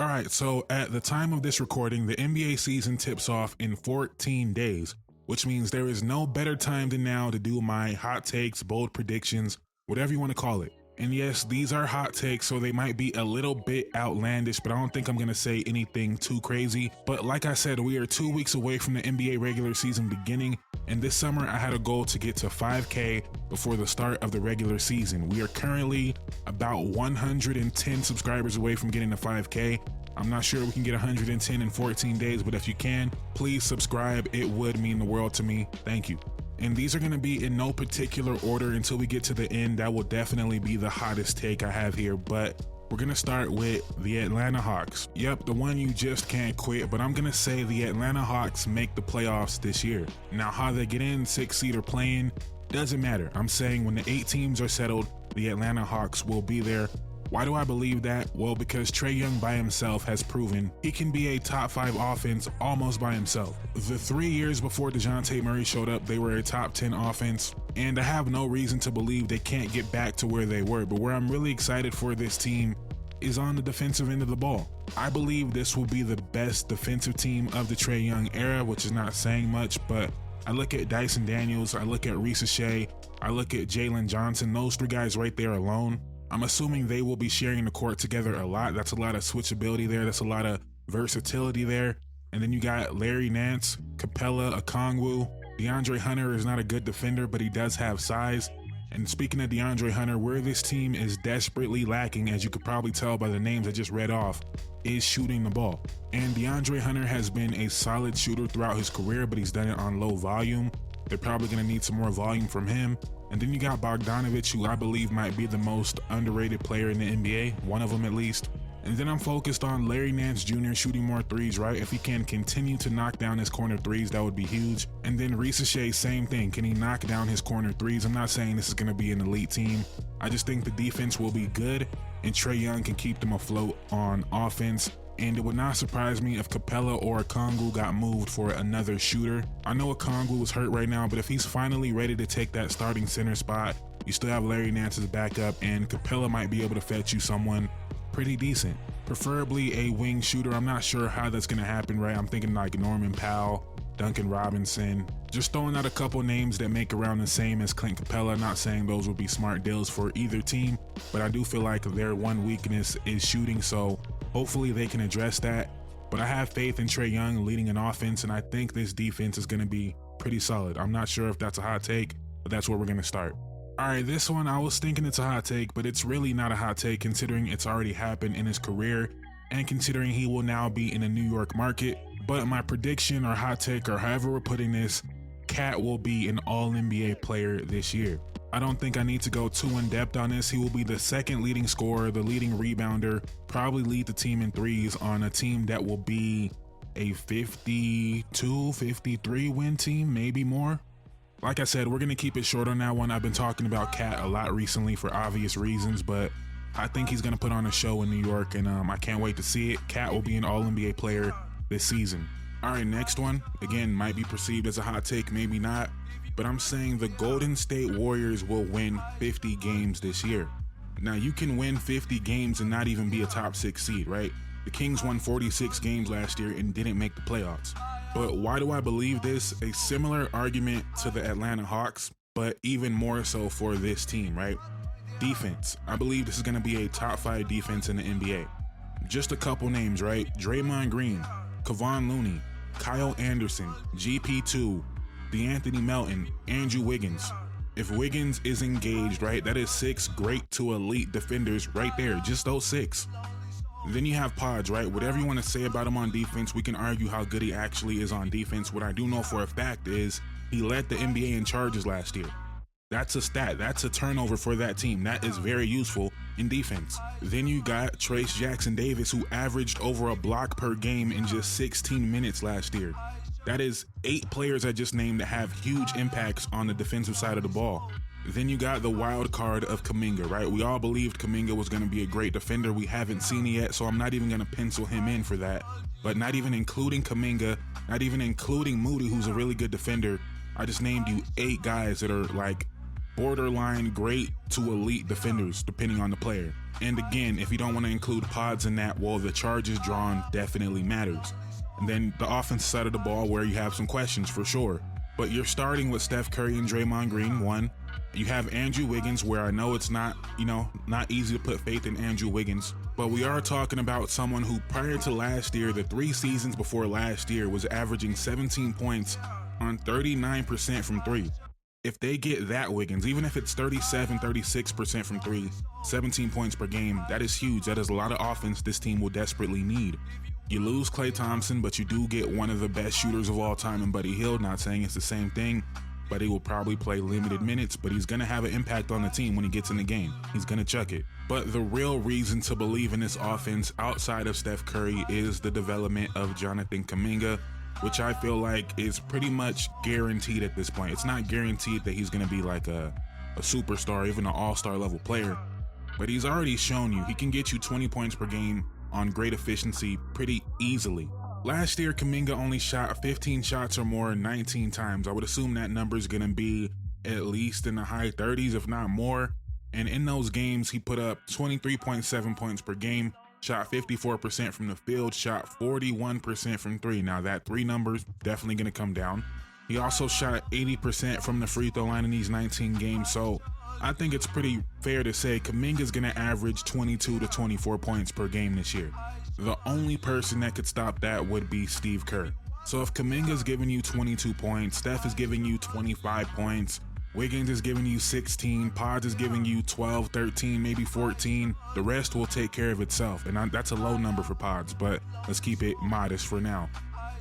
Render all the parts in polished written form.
All right, so at the time of this recording, the NBA season tips off in 14 days, which means there is no better time than now to do my hot takes, bold predictions, whatever you want to call it. And yes, these are hot takes, so they might be a little bit outlandish, but I don't think I'm going to say anything too crazy. But like I said, we are 2 weeks away from the NBA regular season beginning, and this summer I had a goal to get to 5K before the start of the regular season. We are currently about 110 subscribers away from getting to 5K. I'm not sure we can get 110 in 14 days, but if you can, please subscribe. It would mean the world to me. Thank you. And these are going to be in no particular order until we get to the end. That will definitely be the hottest take I have here, but we're going to start with the Atlanta Hawks. Yep, the one you just can't quit, but I'm going to say the Atlanta Hawks make the playoffs this year. Now, how they get in, 6 seed or playing, doesn't matter. I'm saying when the 8 teams are settled, the Atlanta Hawks will be there. Why do I believe that? Well, because Trae Young by himself has proven he can be a top 5 offense almost by himself. The 3 years before DeJounte Murray showed up, they were a top 10 offense, and I have no reason to believe they can't get back to where they were. But where I'm really excited for this team is on the defensive end of the ball. I believe this will be the best defensive team of the Trae Young era, which is not saying much, but I look at Dyson Daniels, I look at Reese Shea, I look at Jalen Johnson, those 3 guys right there alone. I'm assuming they will be sharing the court together a lot. That's a lot of switchability there. That's a lot of versatility there. And then you got Larry Nance, Capella, Okongwu. DeAndre Hunter is not a good defender, but he does have size. And speaking of DeAndre Hunter, where this team is desperately lacking, as you could probably tell by the names I just read off, is shooting the ball. And DeAndre Hunter has been a solid shooter throughout his career, but he's done it on low volume. They're probably going to need some more volume from him. And then you got Bogdanovich, who I believe might be the most underrated player in the NBA, one of them at least. And then I'm focused on Larry Nance Jr. shooting more threes, right? If he can continue to knock down his corner threes, that would be huge. And then Reese Shea, same thing. Can he knock down his corner threes? I'm not saying this is going to be an elite team. I just think the defense will be good, and Trae Young can keep them afloat on offense. And it would not surprise me if Capella or Okongwu got moved for another shooter. I know Okongwu was hurt right now, but if he's finally ready to take that starting center spot, you still have Larry Nance's backup, and Capella might be able to fetch you someone pretty decent. Preferably a wing shooter. I'm not sure how that's going to happen, right? I'm thinking like Norman Powell, Duncan Robinson. Just throwing out a couple names that make around the same as Clint Capella. Not saying those would be smart deals for either team, but I do feel like their one weakness is shooting, so hopefully they can address that. But I have faith in Trae Young leading an offense, and I think this defense is going to be pretty solid. I'm not sure if that's a hot take, but that's where we're going to start. All right, this one, I was thinking it's a hot take, but it's really not a hot take considering it's already happened in his career and considering he will now be in the New York market. But my prediction or hot take, or however we're putting this, Cat will be an All-NBA player this year. I don't think I need to go too in depth on this. He will be the second leading scorer, the leading rebounder, probably lead the team in threes on a team that will be a 52, 53 win team, maybe more. Like I said, we're going to keep it short on that one. I've been talking about Cat a lot recently for obvious reasons, but I think he's going to put on a show in New York, and I can't wait to see it. Cat will be an All-NBA player this season. All right, next one. Again, might be perceived as a hot take, maybe not, but I'm saying the Golden State Warriors will win 50 games this year. Now, you can win 50 games and not even be a top 6 seed, right? The Kings won 46 games last year and didn't make the playoffs. But why do I believe this? A similar argument to the Atlanta Hawks, but even more so for this team, right? Defense. I believe this is going to be a top 5 defense in the NBA. Just a couple names, right? Draymond Green, Kevon Looney, Kyle Anderson, GP2, DeAnthony Melton, Andrew Wiggins. If Wiggins is engaged, right, that is 6 great to elite defenders right there, just those 6. Then you have Pods, right? Whatever you want to say about him on defense, we can argue how good he actually is on defense. What I do know for a fact is he led the NBA in charges last year. That's a stat. That's a turnover for that team. That is very useful in defense. Then you got Trace Jackson Davis, who averaged over a block per game in just 16 minutes last year. That is 8 players I just named that have huge impacts on the defensive side of the ball. Then you got the wild card of Kuminga, right? We all believed Kuminga was going to be a great defender. We haven't seen it yet, so I'm not even going to pencil him in for that. But not even including Kuminga, not even including Moody, who's a really good defender, I just named you 8 guys that are like borderline great to elite defenders, depending on the player. And again, if you don't want to include pods in that, well, the charges drawn definitely matters. And then the offensive side of the ball where you have some questions for sure. But you're starting with Steph Curry and Draymond Green, one. You have Andrew Wiggins, where I know it's not easy to put faith in Andrew Wiggins. But we are talking about someone who prior to last year, the 3 seasons before last year, was averaging 17 points on 39% from 3. If they get that Wiggins, even if it's 37, 36% from 3, 17 points per game, that is huge. That is a lot of offense this team will desperately need. You lose Klay Thompson, but you do get one of the best shooters of all time in Buddy Hield. Not saying it's the same thing. Buddy will probably play limited minutes, but he's going to have an impact on the team when he gets in the game. He's going to chuck it. But the real reason to believe in this offense outside of Steph Curry is the development of Jonathan Kuminga, which I feel like is pretty much guaranteed at this point. It's not guaranteed that he's going to be like a superstar, even an all-star level player, but he's already shown you he can get you 20 points per game on great efficiency pretty easily. Last year, Kuminga only shot 15 shots or more 19 times. I would assume that number is going to be at least in the high 30s, if not more. And in those games, he put up 23.7 points per game, shot 54% from the field, shot 41% from 3. Now that 3 number's definitely going to come down. He also shot 80% from the free throw line in these 19 games. So I think it's pretty fair to say Kuminga's going to average 22 to 24 points per game this year. The only person that could stop that would be Steve Kerr. So if Kuminga's giving you 22 points, Steph is giving you 25 points, Wiggins is giving you 16, Pods is giving you 12, 13, maybe 14, the rest will take care of itself. And that's a low number for Pods, but let's keep it modest for now.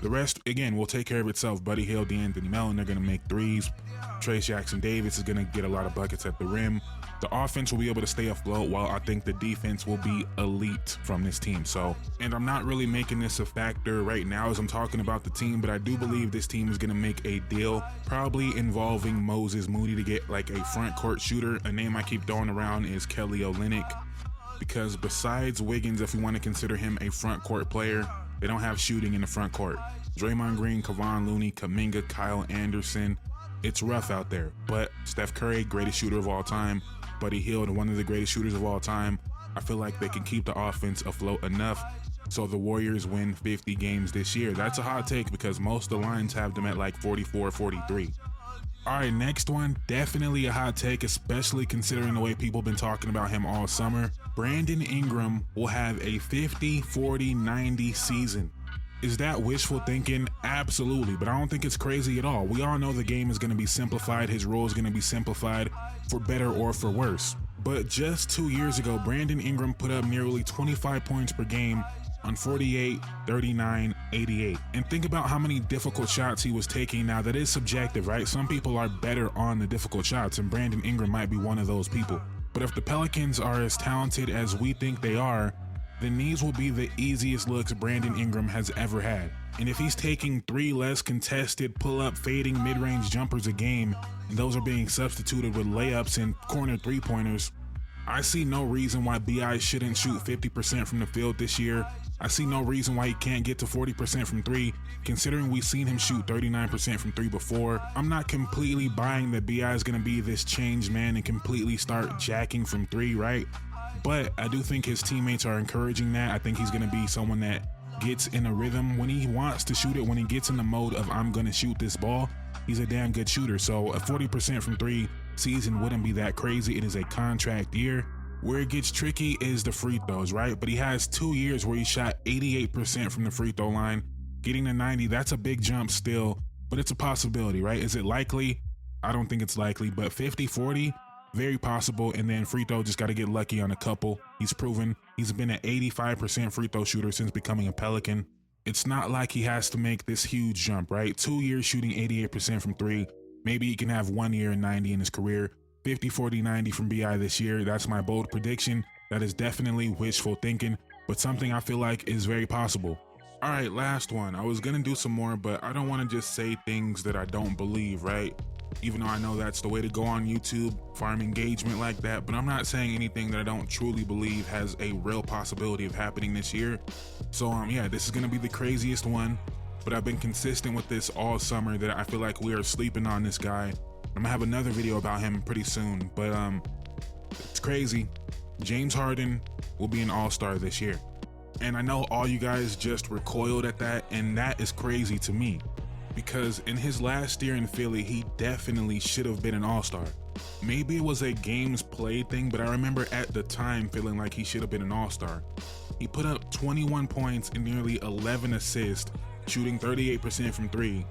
The rest, again, will take care of itself. Buddy Hield, D'Anthony Melton, they're going to make threes. Trace Jackson-Davis is going to get a lot of buckets at the rim. The offense will be able to stay afloat, while I think the defense will be elite from this team. So, and I'm not really making this a factor right now as I'm talking about the team, but I do believe this team is going to make a deal, probably involving Moses Moody, to get like a front court shooter. A name I keep throwing around is Kelly Olynyk, because besides Wiggins, if we want to consider him a front court player, they don't have shooting in the front court. Draymond Green, Kevon Looney, Kuminga, Kyle Anderson. It's rough out there, but Steph Curry, greatest shooter of all time. Buddy Hield, one of the greatest shooters of all time. I feel like they can keep the offense afloat enough so the Warriors win 50 games this year. That's a hot take because most of the lines have them at like 44, 43. All right, next one, definitely a hot take, especially considering the way people have been talking about him all summer. Brandon Ingram will have a 50, 40, 90 season. Is that wishful thinking? Absolutely, but I don't think it's crazy at all. We all know the game is going to be simplified. His role is going to be simplified for better or for worse. But just 2 years ago, Brandon Ingram put up nearly 25 points per game on 48, 39, 88. And think about how many difficult shots he was taking. Now, that is subjective, right? Some people are better on the difficult shots, and Brandon Ingram might be one of those people. But if the Pelicans are as talented as we think they are, then these will be the easiest looks Brandon Ingram has ever had. And if he's taking 3 less contested pull-up fading mid-range jumpers a game, and those are being substituted with layups and corner three-pointers, I see no reason why B.I. shouldn't shoot 50% from the field this year. I see no reason why he can't get to 40% from 3, considering we've seen him shoot 39% from 3 before. I'm not completely buying that B.I. is going to be this changed man and completely start jacking from 3, right? But I do think his teammates are encouraging that. I think he's going to be someone that gets in a rhythm when he wants to shoot it, when he gets in the mode of I'm going to shoot this ball. He's a damn good shooter. So a 40% from 3 season wouldn't be that crazy. It is a contract year. Where it gets tricky is the free throws, right? But he has 2 years where he shot 88% from the free throw line. Getting to 90, that's a big jump still, but it's a possibility, right? Is it likely? I don't think it's likely, but 50, 40, very possible. And then free throw, just got to get lucky on a couple. He's proven he's been an 85% free throw shooter since becoming a Pelican. It's not like he has to make this huge jump, right? 2 years shooting 88% from 3. Maybe he can have 1 year and 90 in his career. 50, 40, 90 from B.I. this year. That's my bold prediction. That is definitely wishful thinking, but something I feel like is very possible. All right, last one. I was going to do some more, but I don't want to just say things that I don't believe, right? Even though I know that's the way to go on YouTube, farm engagement like that, but I'm not saying anything that I don't truly believe has a real possibility of happening this year. So yeah, this is going to be the craziest one, but I've been consistent with this all summer that I feel like we are sleeping on this guy. I'm gonna have another video about him pretty soon, but it's crazy. James Harden will be an all-star this year. And I know all you guys just recoiled at that, and that is crazy to me, because in his last year in Philly, he definitely should have been an all-star. Maybe it was a games played thing, but I remember at the time feeling like he should have been an all-star. He put up 21 points and nearly 11 assists, shooting 38% from three.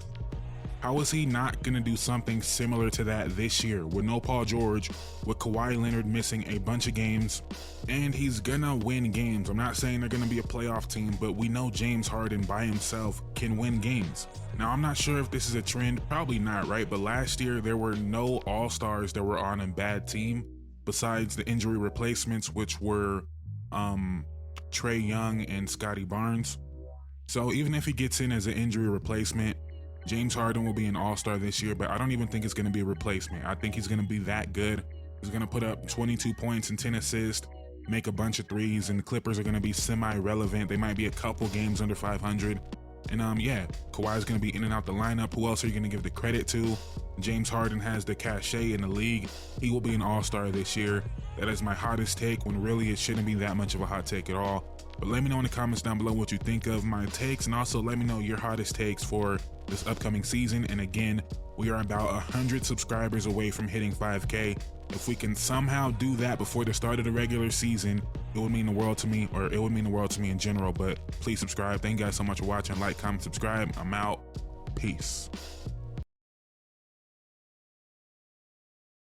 How is he not going to do something similar to that this year with no Paul George, with Kawhi Leonard missing a bunch of games? And he's going to win games. I'm not saying they're going to be a playoff team, but we know James Harden by himself can win games. Now, I'm not sure if this is a trend, probably not, right? But last year, there were no all-stars that were on a bad team besides the injury replacements, which were Trae Young and Scotty Barnes. So even if he gets in as an injury replacement, James Harden will be an all-star this year, but I don't even think it's going to be a replacement. I think he's going to be that good. He's going to put up 22 points and 10 assists, make a bunch of threes, and the Clippers are going to be semi-relevant. They might be a couple games under 500. And yeah, Kawhi's going to be in and out the lineup. Who else are you going to give the credit to? James Harden has the cachet in the league. He will be an all-star this year. That is my hottest take, when really it shouldn't be that much of a hot take at all. But let me know in the comments down below what you think of my takes, and also let me know your hottest takes for this upcoming season. And again, we are about 100 subscribers away from hitting 5K. If we can somehow do that before the start of the regular season, it would mean the world to me, or it would mean the world to me in general. But please subscribe. Thank you guys so much for watching. Like, comment, subscribe. I'm out. Peace.